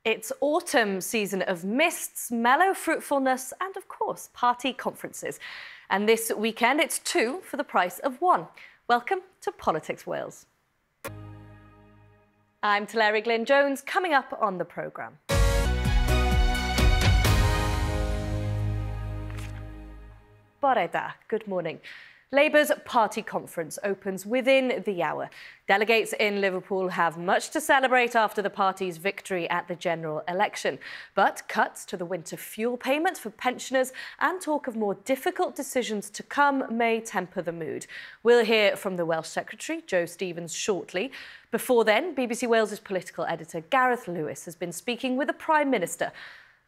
It's autumn season of mists, mellow fruitfulness and, of course, party conferences. And this weekend, it's 2 for the price of 1. Welcome to Politics Wales. I'm Teleri Glyn Jones, coming up on the programme. Bore da, good morning. Labour's party conference opens within the hour. Delegates in Liverpool have much to celebrate after the party's victory at the general election. But cuts to the winter fuel payment for pensioners and talk of more difficult decisions to come may temper the mood. We'll hear from the Welsh Secretary, Jo Stevens, shortly. Before then, BBC Wales' political editor Gareth Lewis has been speaking with the Prime Minister.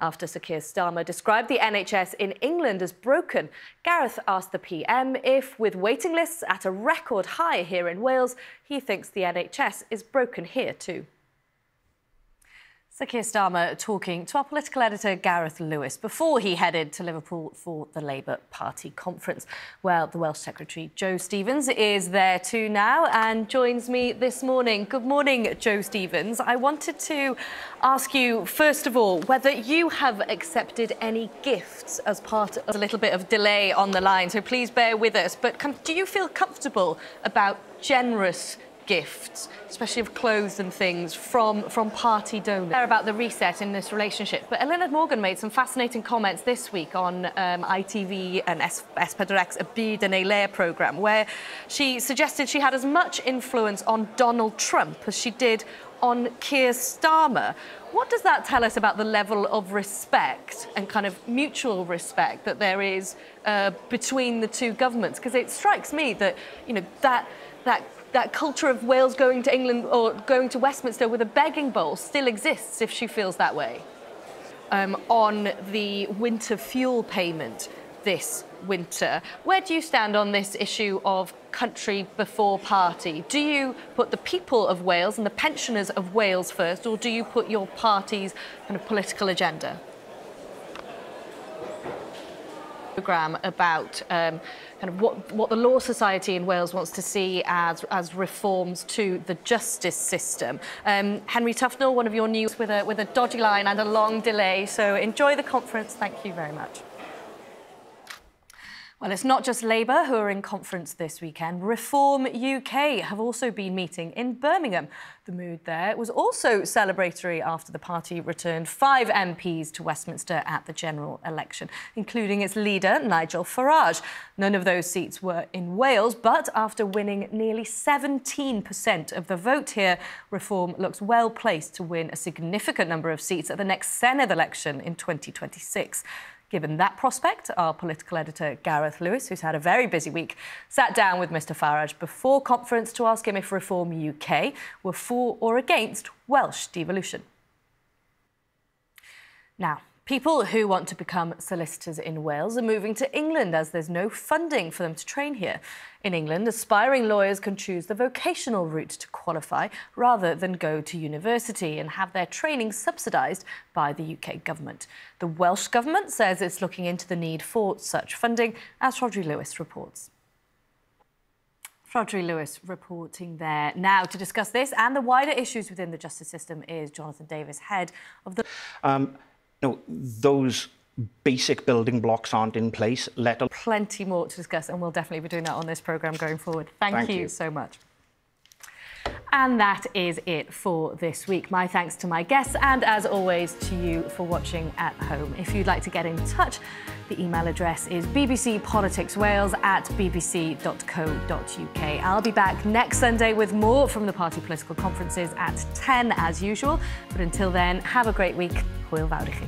After Sir Keir Starmer described the NHS in England as broken, Gareth asked the PM if, with waiting lists at a record high here in Wales, he thinks the NHS is broken here too. Sir Keir Starmer talking to our political editor Gareth Lewis before he headed to Liverpool for the Labour Party conference. Well, the Welsh Secretary Jo Stevens is there too now and joins me this morning. Good morning, Jo Stevens. I wanted to ask you, first of all, whether you have accepted any gifts as part of a little bit of delay on the line, so please bear with us. But do you feel comfortable about generous gifts, especially of clothes and things, from party donors? About the reset in this relationship. But Eluned Morgan made some fascinating comments this week on ITV and S4C's A Byd yn ei Le programme, where she suggested she had as much influence on Donald Trump as she did on Keir Starmer. What does that tell us about the level of respect and kind of mutual respect that there is between the two governments? Because it strikes me that, you know, that culture of Wales going to England or going to Westminster with a begging bowl still exists if she feels that way. On the winter fuel payment this winter, where do you stand on this issue of country before party? Do you put the people of Wales and the pensioners of Wales first, or do you put your party's kind of political agenda? Programme about kind of what the Law Society in Wales wants to see as reforms to the justice system. Henry Tufnell, one of your news with a dodgy line and a long delay, so enjoy the conference. Thank you very much. Well, it's not just Labour who are in conference this weekend. Reform UK have also been meeting in Birmingham. The mood there was also celebratory after the party returned 5 MPs to Westminster at the general election, including its leader, Nigel Farage. None of those seats were in Wales, but after winning nearly 17% of the vote here, Reform looks well placed to win a significant number of seats at the next Senedd election in 2026. Given that prospect, our political editor Gareth Lewis, who's had a very busy week, sat down with Mr Farage before conference to ask him if Reform UK were for or against Welsh devolution. Now, people who want to become solicitors in Wales are moving to England as there's no funding for them to train here. In England, aspiring lawyers can choose the vocational route to qualify rather than go to university and have their training subsidised by the UK government. The Welsh government says it's looking into the need for such funding, as Rhodri Lewis reports. Rhodri Lewis reporting there. Now, to discuss this and the wider issues within the justice system is Jonathan Davis, head of the... No, those basic building blocks aren't in place. Plenty more to discuss, and we'll definitely be doing that on this programme going forward. Thank you so much. And that is it for this week. My thanks to my guests and, as always, to you for watching at home. If you'd like to get in touch, the email address is bbcpoliticswales@bbc.co.uk. I'll be back next Sunday with more from the party political conferences at 10 as usual. But until then, have a great week. Hwyl fawr i chi.